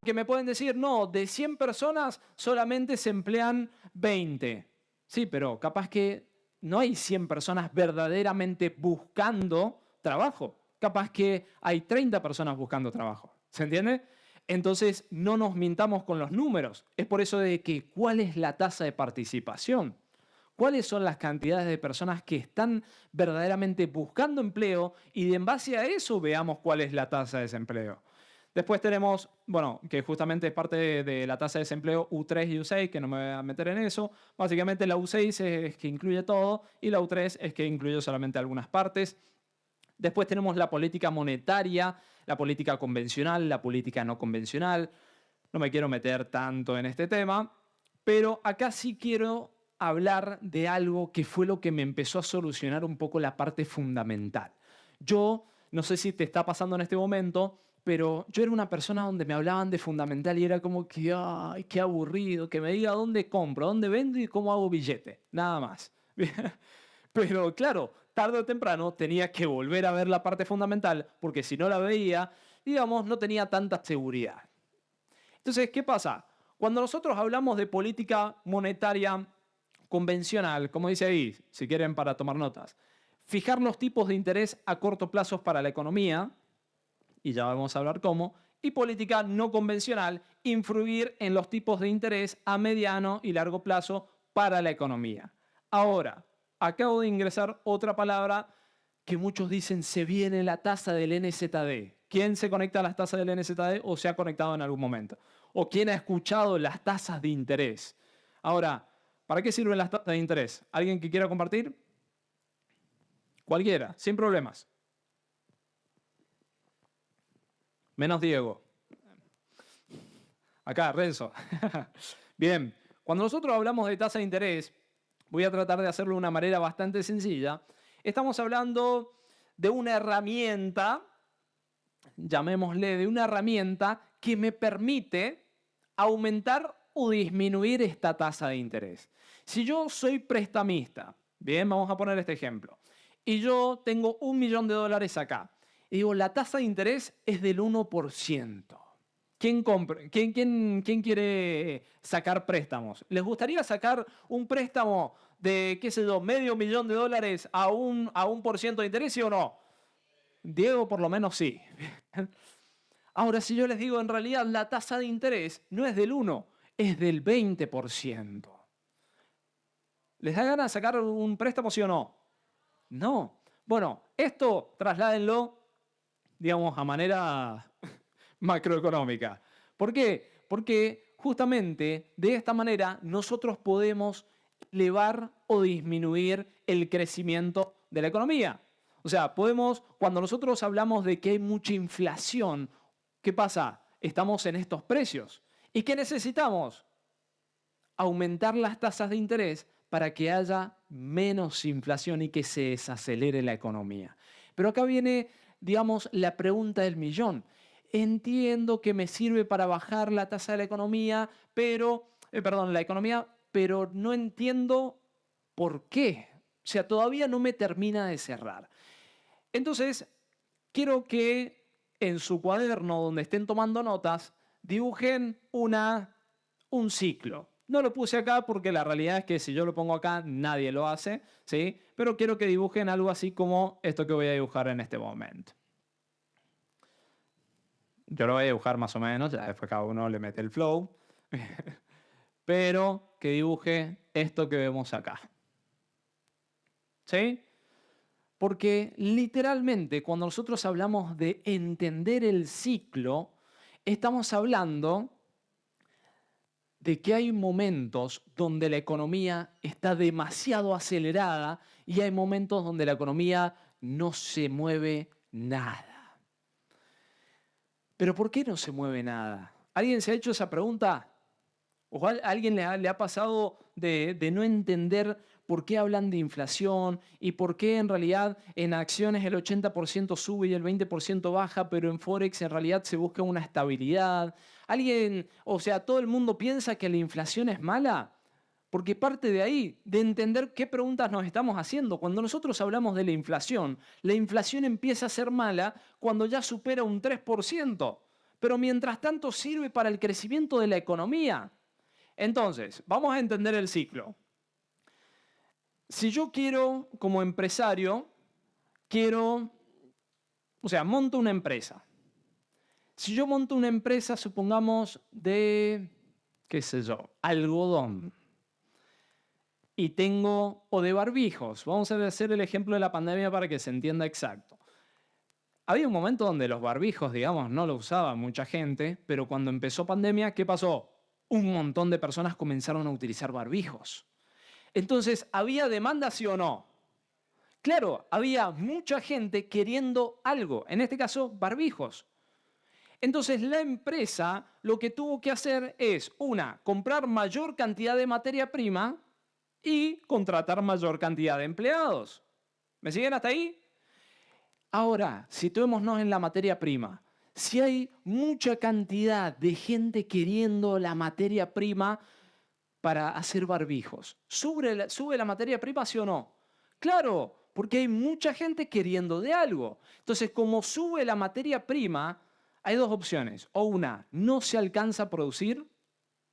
Que me pueden decir, no, de 100 personas solamente se emplean 20. Sí, pero capaz que no hay 100 personas verdaderamente buscando trabajo. Capaz que hay 30 personas buscando trabajo. ¿Se entiende? Entonces, no nos mintamos con los números. Es por eso de que, ¿cuál es la tasa de participación? ¿Cuáles son las cantidades de personas que están verdaderamente buscando empleo? Y en base a eso veamos cuál es la tasa de desempleo. Después tenemos, bueno, que justamente es parte de la tasa de desempleo U3 y U6, que no me voy a meter en eso. Básicamente la U6 es que incluye todo y la U3 es que incluye solamente algunas partes. Después tenemos la política monetaria, la política convencional, la política no convencional. No me quiero meter tanto en este tema, pero acá sí quiero hablar de algo que fue lo que me empezó a solucionar un poco la parte fundamental. Yo, no sé si te está pasando en este momento, pero yo era una persona donde me hablaban de fundamental y era como que, ay, qué aburrido, que me diga dónde compro, dónde vendo y cómo hago billete, nada más. Pero claro, tarde o temprano tenía que volver a ver la parte fundamental, porque si no la veía, digamos, no tenía tanta seguridad. Entonces, ¿qué pasa? Cuando nosotros hablamos de política monetaria convencional, como dice ahí, si quieren para tomar notas, fijar los tipos de interés a corto plazo para la economía, y ya vamos a hablar cómo, y política no convencional, influir en los tipos de interés a mediano y largo plazo para la economía. Ahora, acabo de ingresar otra palabra que muchos dicen se viene la tasa del NZD. ¿Quién se conecta a las tasas del NZD o se ha conectado en algún momento? ¿O quién ha escuchado las tasas de interés? Ahora, ¿para qué sirven las tasas de interés? ¿Alguien que quiera compartir? Cualquiera, sin problemas. Menos Diego. Acá, Renzo. Bien, cuando nosotros hablamos de tasa de interés, voy a tratar de hacerlo de una manera bastante sencilla. Estamos hablando de una herramienta, llamémosle de una herramienta que me permite aumentar o disminuir esta tasa de interés. Si yo soy prestamista, bien, vamos a poner este ejemplo, y yo tengo $1.000.000 acá, y digo, la tasa de interés es del 1%. ¿Quién quiere sacar préstamos? ¿Les gustaría sacar un préstamo de, qué sé yo, $500.000 a un por ciento de interés, sí o no? Diego por lo menos sí. Ahora, si yo les digo, en realidad la tasa de interés no es del 1, es del 20%. ¿Les da ganas de sacar un préstamo, sí o no? No. Bueno, esto trasládenlo, digamos, a manera macroeconómica. ¿Por qué? Porque justamente de esta manera nosotros podemos elevar o disminuir el crecimiento de la economía. O sea, podemos, cuando nosotros hablamos de que hay mucha inflación, ¿qué pasa? Estamos en estos precios. ¿Y qué necesitamos? Aumentar las tasas de interés para que haya menos inflación y que se desacelere la economía. Pero acá viene, digamos, la pregunta del millón. Entiendo que me sirve para bajar la tasa de la economía, pero no entiendo por qué. O sea, todavía no me termina de cerrar. Entonces, quiero que en su cuaderno donde estén tomando notas, dibujen un ciclo. No lo puse acá porque la realidad es que si yo lo pongo acá, nadie lo hace, ¿sí? Pero quiero que dibujen algo así como esto que voy a dibujar en este momento. Yo lo voy a dibujar más o menos, ya después cada uno le mete el flow. Pero que dibuje esto que vemos acá. ¿Sí? Porque literalmente cuando nosotros hablamos de entender el ciclo, estamos hablando de que hay momentos donde la economía está demasiado acelerada y hay momentos donde la economía no se mueve nada. ¿Pero por qué no se mueve nada? ¿Alguien se ha hecho esa pregunta? ¿O a alguien le ha pasado de no entender por qué hablan de inflación y por qué en realidad en acciones el 80% sube y el 20% baja, pero en Forex en realidad se busca una estabilidad? ¿Alguien, o sea, todo el mundo piensa que la inflación es mala? Porque parte de ahí, de entender qué preguntas nos estamos haciendo. Cuando nosotros hablamos de la inflación empieza a ser mala cuando ya supera un 3%. pero mientras tanto sirve para el crecimiento de la economía. Entonces, vamos a entender el ciclo. Si yo quiero, como empresario, monto una empresa. Si yo monto una empresa, supongamos, de, qué sé yo, algodón, o de barbijos, vamos a hacer el ejemplo de la pandemia para que se entienda exacto. Había un momento donde los barbijos, digamos, no lo usaba mucha gente, pero cuando empezó pandemia, ¿qué pasó? Un montón de personas comenzaron a utilizar barbijos. Entonces, ¿había demanda, sí o no? Claro, había mucha gente queriendo algo, en este caso, barbijos. Entonces, la empresa lo que tuvo que hacer es, comprar mayor cantidad de materia prima y contratar mayor cantidad de empleados. ¿Me siguen hasta ahí? Ahora, situémonos en la materia prima. Si hay mucha cantidad de gente queriendo la materia prima para hacer barbijos, ¿sube la materia prima, sí o no? Claro, porque hay mucha gente queriendo de algo. Entonces, como sube la materia prima, hay dos opciones. O no se alcanza a producir,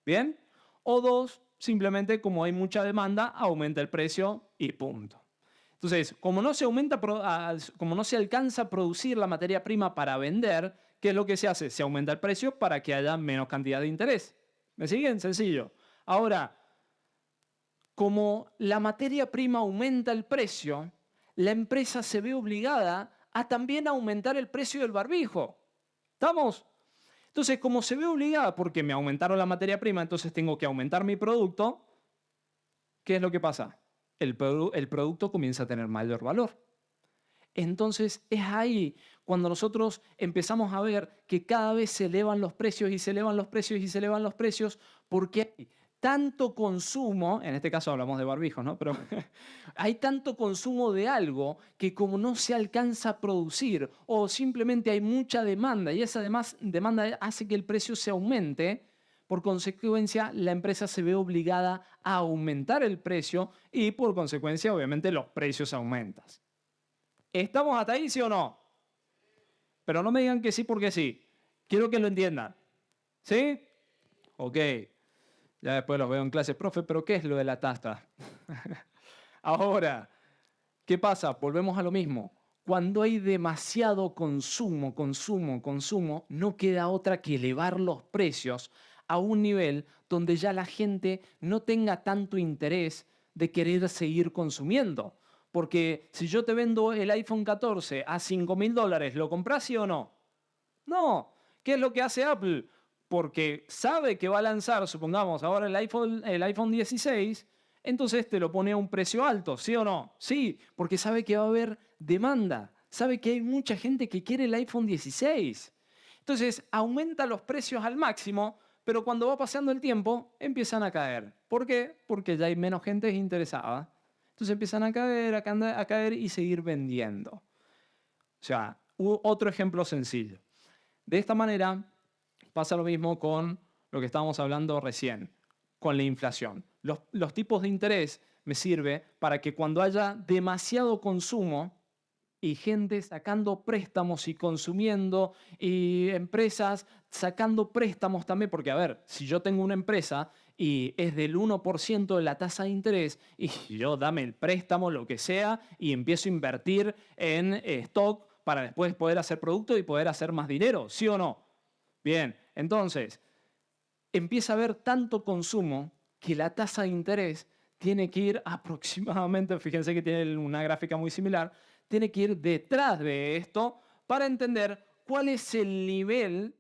¿bien? O dos, simplemente como hay mucha demanda, aumenta el precio y punto. Entonces, como no se alcanza a producir la materia prima para vender, ¿qué es lo que se hace? Se aumenta el precio para que haya menos cantidad de interés. ¿Me siguen? Sencillo. Ahora, como la materia prima aumenta el precio, la empresa se ve obligada a también aumentar el precio del barbijo. ¿Estamos? Entonces, como se ve obligada porque me aumentaron la materia prima, entonces tengo que aumentar mi producto, ¿qué es lo que pasa? El producto comienza a tener mayor valor. Entonces es ahí cuando nosotros empezamos a ver que cada vez se elevan los precios y se elevan los precios y se elevan los precios porque hay tanto consumo, en este caso hablamos de barbijos, ¿no? Pero hay tanto consumo de algo que como no se alcanza a producir o simplemente hay mucha demanda y esa demanda hace que el precio se aumente, por consecuencia la empresa se ve obligada a aumentar el precio y por consecuencia obviamente los precios aumentan. ¿Estamos hasta ahí, sí o no? Pero no me digan que sí porque sí. Quiero que lo entiendan. ¿Sí? Ok. Ya después los veo en clase, profe, pero ¿qué es lo de la tasa? Ahora, ¿qué pasa? Volvemos a lo mismo. Cuando hay demasiado consumo, no queda otra que elevar los precios a un nivel donde ya la gente no tenga tanto interés de querer seguir consumiendo. Porque si yo te vendo el iPhone 14 a $5.000, ¿lo compras sí o no? No. ¿Qué es lo que hace Apple? Porque sabe que va a lanzar, supongamos, ahora el iPhone 16, entonces te lo pone a un precio alto, ¿sí o no? Sí, porque sabe que va a haber demanda, sabe que hay mucha gente que quiere el iPhone 16. Entonces aumenta los precios al máximo, pero cuando va pasando el tiempo empiezan a caer. ¿Por qué? Porque ya hay menos gente interesada. Entonces empiezan a caer y seguir vendiendo. O sea, otro ejemplo sencillo. De esta manera pasa lo mismo con lo que estábamos hablando recién, con la inflación. Los tipos de interés me sirve para que cuando haya demasiado consumo y gente sacando préstamos y consumiendo y empresas sacando préstamos también, porque a ver, si yo tengo una empresa y es del 1% de la tasa de interés y yo dame el préstamo, lo que sea, y empiezo a invertir en stock para después poder hacer producto y poder hacer más dinero, ¿sí o no? Bien, entonces, empieza a haber tanto consumo que la tasa de interés tiene que ir aproximadamente, fíjense que tiene una gráfica muy similar, tiene que ir detrás de esto para entender cuál es el nivel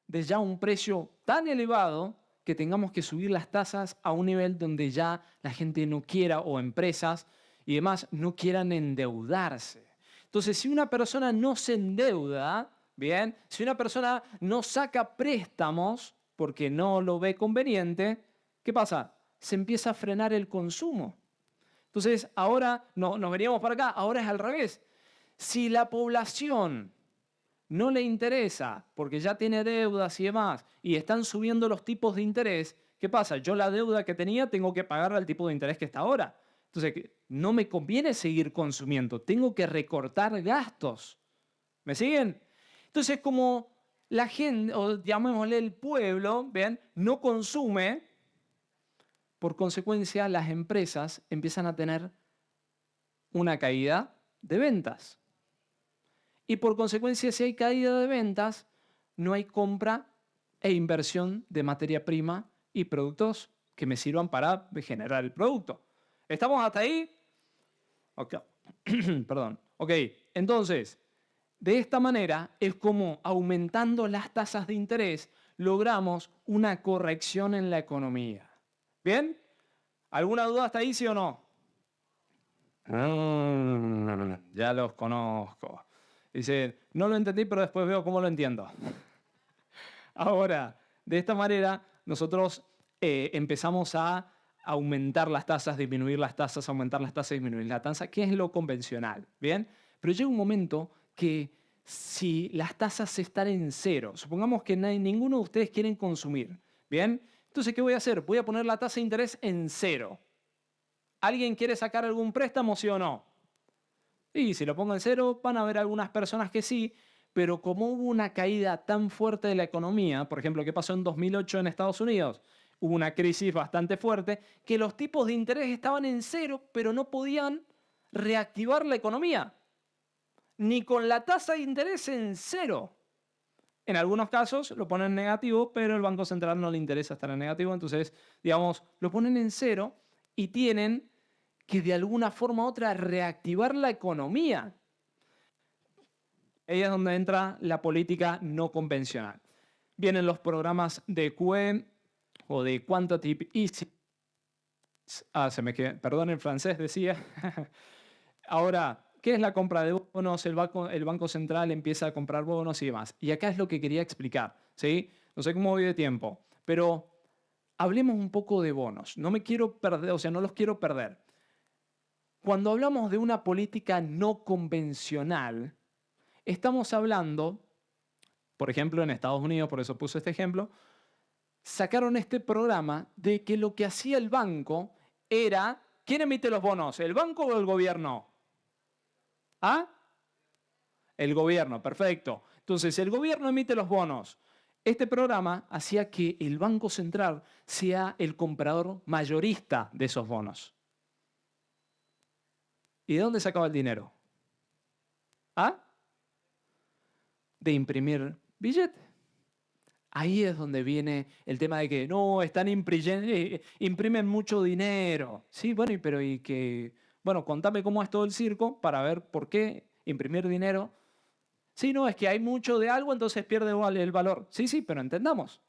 de ya un precio tan elevado que tengamos que subir las tasas a un nivel donde ya la gente no quiera o empresas y demás no quieran endeudarse. Entonces, si una persona no se endeuda, bien, si una persona no saca préstamos porque no lo ve conveniente, ¿qué pasa? Se empieza a frenar el consumo. Entonces, ahora nos veníamos para acá, ahora es al revés. Si la población no le interesa porque ya tiene deudas y demás y están subiendo los tipos de interés, ¿qué pasa? Yo la deuda que tenía tengo que pagar al tipo de interés que está ahora. Entonces, no me conviene seguir consumiendo, tengo que recortar gastos. ¿Me siguen? Entonces, como la gente, o llamémosle el pueblo, ¿ven? No consume, por consecuencia las empresas empiezan a tener una caída de ventas. Y por consecuencia, si hay caída de ventas, no hay compra e inversión de materia prima y productos que me sirvan para generar el producto. ¿Estamos hasta ahí? Ok. Perdón. Ok, entonces, de esta manera es como aumentando las tasas de interés logramos una corrección en la economía. ¿Bien? ¿Alguna duda hasta ahí, sí o no? Ya los conozco. Dice, no lo entendí, pero después veo cómo lo entiendo. Ahora, de esta manera, nosotros empezamos a aumentar las tasas, disminuir las tasas, aumentar las tasas, disminuir las tasas, que es lo convencional, ¿bien? Pero llega un momento que si las tasas están en cero, supongamos que ninguno de ustedes quieren consumir, ¿bien? Entonces, ¿qué voy a hacer? Voy a poner la tasa de interés en cero. ¿Alguien quiere sacar algún préstamo, sí o no? Y si lo pongo en cero, van a haber algunas personas que sí, pero como hubo una caída tan fuerte de la economía, por ejemplo, ¿qué pasó en 2008 en Estados Unidos? Hubo una crisis bastante fuerte, que los tipos de interés estaban en cero, pero no podían reactivar la economía, ni con la tasa de interés en cero. En algunos casos lo ponen en negativo, pero el Banco Central no le interesa estar en negativo, entonces, digamos, lo ponen en cero y tienen que de alguna forma u otra reactivar la economía. Ahí es donde entra la política no convencional. Vienen los programas de QE o de Quantitative Easing. Perdón, en francés decía. Ahora, ¿qué es la compra de bonos? El Banco Central empieza a comprar bonos y demás. Y acá es lo que quería explicar, ¿sí? No sé cómo voy de tiempo, pero hablemos un poco de bonos. No me quiero perder, o sea, no los quiero perder. Cuando hablamos de una política no convencional, estamos hablando, por ejemplo, en Estados Unidos, por eso puse este ejemplo, sacaron este programa de que lo que hacía el banco era, ¿quién emite los bonos? ¿El banco o el gobierno? ¿Ah? El gobierno, perfecto. Entonces, el gobierno emite los bonos. Este programa hacía que el Banco Central sea el comprador mayorista de esos bonos. ¿Y de dónde sacaba el dinero? ¿Ah? De imprimir billetes. Ahí es donde viene el tema de que no, imprimen mucho dinero. Sí, bueno, pero y que, bueno, contame cómo es todo el circo para ver por qué imprimir dinero. Sí, no, es que hay mucho de algo, entonces pierde el valor. Sí, sí, pero entendamos.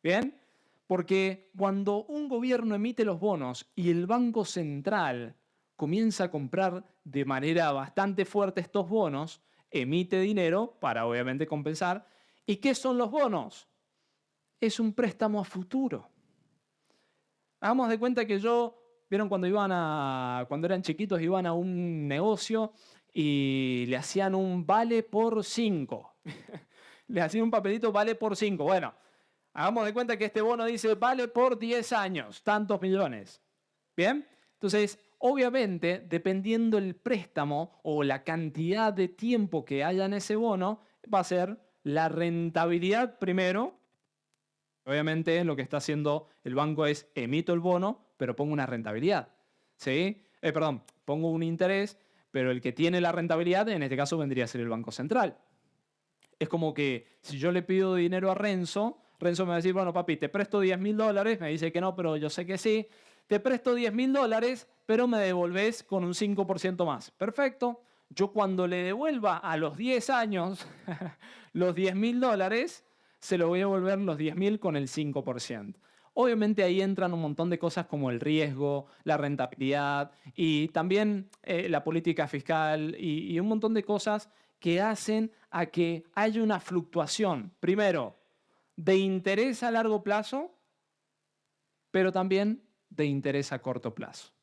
Bien, porque cuando un gobierno emite los bonos y el Banco Central comienza a comprar de manera bastante fuerte estos bonos, emite dinero para obviamente compensar. ¿Y qué son los bonos? Es un préstamo a futuro. Hagamos de cuenta que vieron cuando cuando eran chiquitos, iban a un negocio y le hacían un vale por 5. Le hacían un papelito vale por 5. Bueno, hagamos de cuenta que este bono dice vale por 10 años, tantos millones. ¿Bien? Entonces, obviamente, dependiendo el préstamo o la cantidad de tiempo que haya en ese bono, va a ser la rentabilidad primero. Obviamente lo que está haciendo el banco es emito el bono, pero pongo una rentabilidad. ¿Sí? Perdón, pongo un interés, pero el que tiene la rentabilidad en este caso vendría a ser el Banco Central. Es como que si yo le pido dinero a Renzo, Renzo me va a decir, bueno papi, te presto $10.000, me dice que no, pero yo sé que sí. Te presto $10.000, pero me devolves con un 5% más. Perfecto. Yo cuando le devuelva a los 10 años los $10.000, se lo voy a devolver los 10.000 con el 5%. Obviamente ahí entran un montón de cosas como el riesgo, la rentabilidad y también la política fiscal y un montón de cosas que hacen a que haya una fluctuación, primero, de interés a largo plazo, pero también de interés a corto plazo.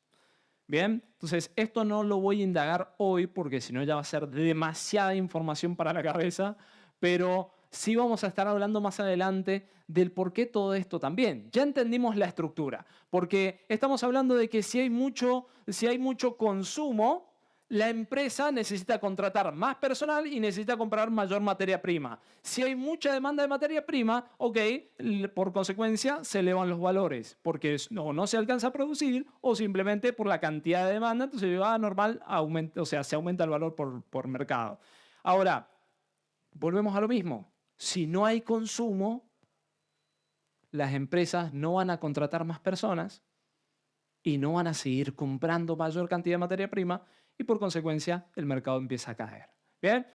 Bien, entonces esto no lo voy a indagar hoy porque si no ya va a ser demasiada información para la cabeza, pero sí vamos a estar hablando más adelante del por qué todo esto también. Ya entendimos la estructura, porque estamos hablando de que si hay mucho consumo, la empresa necesita contratar más personal y necesita comprar mayor materia prima. Si hay mucha demanda de materia prima, ok, por consecuencia se elevan los valores, porque no se alcanza a producir o simplemente por la cantidad de demanda, entonces normal, aumenta, o sea, se aumenta el valor por mercado. Ahora, volvemos a lo mismo. Si no hay consumo, las empresas no van a contratar más personas y no van a seguir comprando mayor cantidad de materia prima y por consecuencia el mercado empieza a caer. ¿Bien?